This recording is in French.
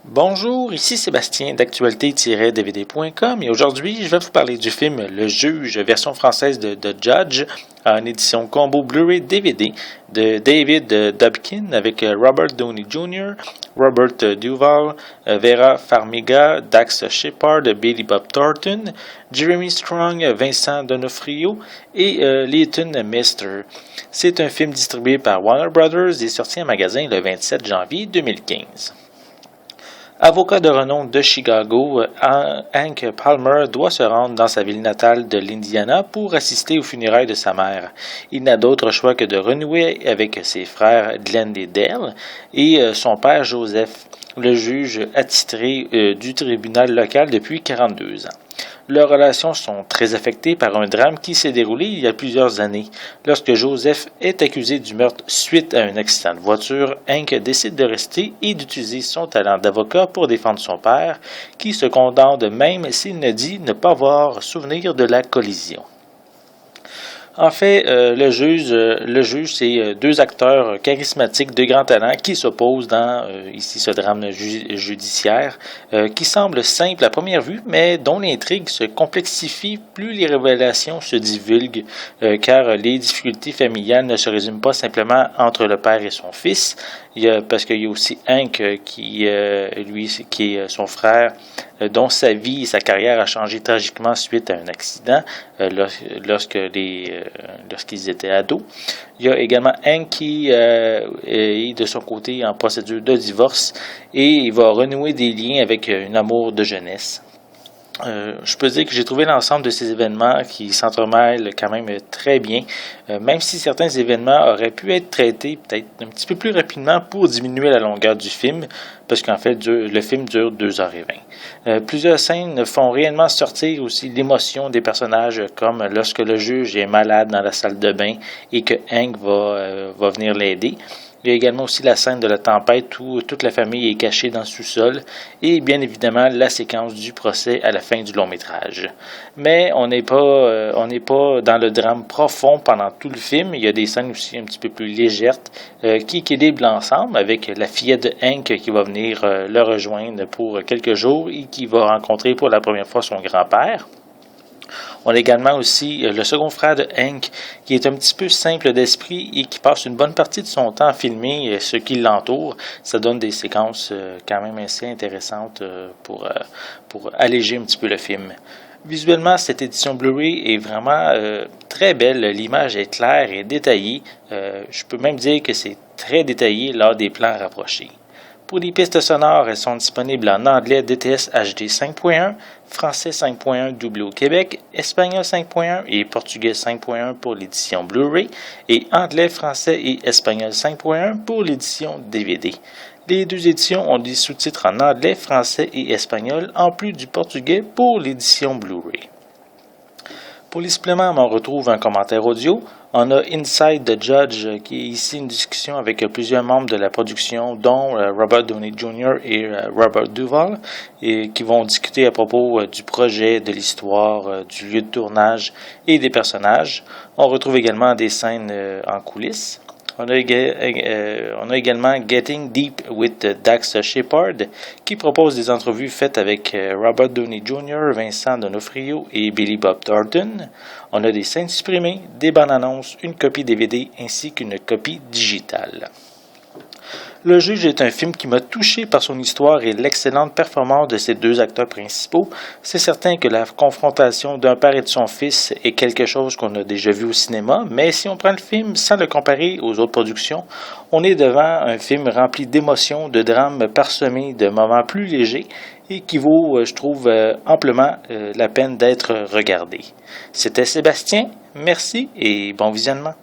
Bonjour, ici Sébastien d'actualité-dvd.com et aujourd'hui je vais vous parler du film Le Juge, version française de The Judge, en édition combo Blu-ray DVD de David Dobkin avec Robert Downey Jr., Robert Duvall, Vera Farmiga, Dax Shepard, Billy Bob Thornton, Jeremy Strong, Vincent D'Onofrio et Leighton Meester. C'est un film distribué par Warner Brothers et sorti en magasin le 27 janvier 2015. Avocat de renom de Chicago, Hank Palmer doit se rendre dans sa ville natale de l'Indiana pour assister aux funérailles de sa mère. Il n'a d'autre choix que de renouer avec ses frères Glenn et Dale et son père Joseph, le juge attitré du tribunal local depuis 42 ans. Leurs relations sont très affectées par un drame qui s'est déroulé il y a plusieurs années. Lorsque Joseph est accusé du meurtre suite à un accident de voiture, Hank décide de rester et d'utiliser son talent d'avocat pour défendre son père, qui se condamne même s'il ne dit ne pas avoir souvenir de la collision. En fait, le juge, c'est deux acteurs charismatiques de grand talent qui s'opposent dans ici ce drame judiciaire, qui semble simple à première vue, mais dont l'intrigue se complexifie plus les révélations se divulguent, car les difficultés familiales ne se résument pas simplement entre le père et son fils. Parce qu'il y a aussi Hank qui est son frère, dont sa vie et sa carrière a changé tragiquement suite à un accident lorsqu'ils étaient ados. Il y a également Hank qui est de son côté en procédure de divorce et il va renouer des liens avec un amour de jeunesse. Je peux dire que j'ai trouvé l'ensemble de ces événements qui s'entremêlent quand même très bien, même si certains événements auraient pu être traités peut-être un petit peu plus rapidement pour diminuer la longueur du film, parce qu'en fait, le film dure 2h20. Plusieurs scènes font réellement sortir aussi l'émotion des personnages, comme lorsque le juge est malade dans la salle de bain et que Hank va venir l'aider. Il y a également aussi la scène de la tempête où toute la famille est cachée dans le sous-sol et bien évidemment la séquence du procès à la fin du long métrage. Mais on n'est pas dans le drame profond pendant tout le film. Il y a des scènes aussi un petit peu plus légères qui équilibrent l'ensemble avec la fillette de Hank qui va venir le rejoindre pour quelques jours et qui va rencontrer pour la première fois son grand-père. On a également aussi le second frère de Hank, qui est un petit peu simple d'esprit et qui passe une bonne partie de son temps à filmer ce qui l'entoure. Ça donne des séquences quand même assez intéressantes pour alléger un petit peu le film. Visuellement, cette édition Blu-ray est vraiment très belle. L'image est claire et détaillée. Je peux même dire que c'est très détaillé lors des plans rapprochés. Pour les pistes sonores, elles sont disponibles en anglais DTS HD 5.1, français 5.1 doublé au Québec, espagnol 5.1 et portugais 5.1 pour l'édition Blu-ray, et anglais, français et espagnol 5.1 pour l'édition DVD. Les deux éditions ont des sous-titres en anglais, français et espagnol, en plus du portugais pour l'édition Blu-ray. Pour les suppléments, on retrouve un commentaire audio. On a Inside the Judge, qui est ici une discussion avec plusieurs membres de la production, dont Robert Downey Jr. et Robert Duvall, et qui vont discuter à propos du projet, de l'histoire, du lieu de tournage et des personnages. On retrouve également des scènes en coulisses. On a également Getting Deep with Dax Shepard, qui propose des entrevues faites avec Robert Downey Jr., Vincent D'Onofrio et Billy Bob Thornton. On a des scènes supprimées, des bandes annonces, une copie DVD ainsi qu'une copie digitale. Le Juge est un film qui m'a touché par son histoire et l'excellente performance de ses deux acteurs principaux. C'est certain que la confrontation d'un père et de son fils est quelque chose qu'on a déjà vu au cinéma, mais si on prend le film sans le comparer aux autres productions, on est devant un film rempli d'émotions, de drames parsemés de moments plus légers et qui vaut, je trouve, amplement la peine d'être regardé. C'était Sébastien, merci et bon visionnement.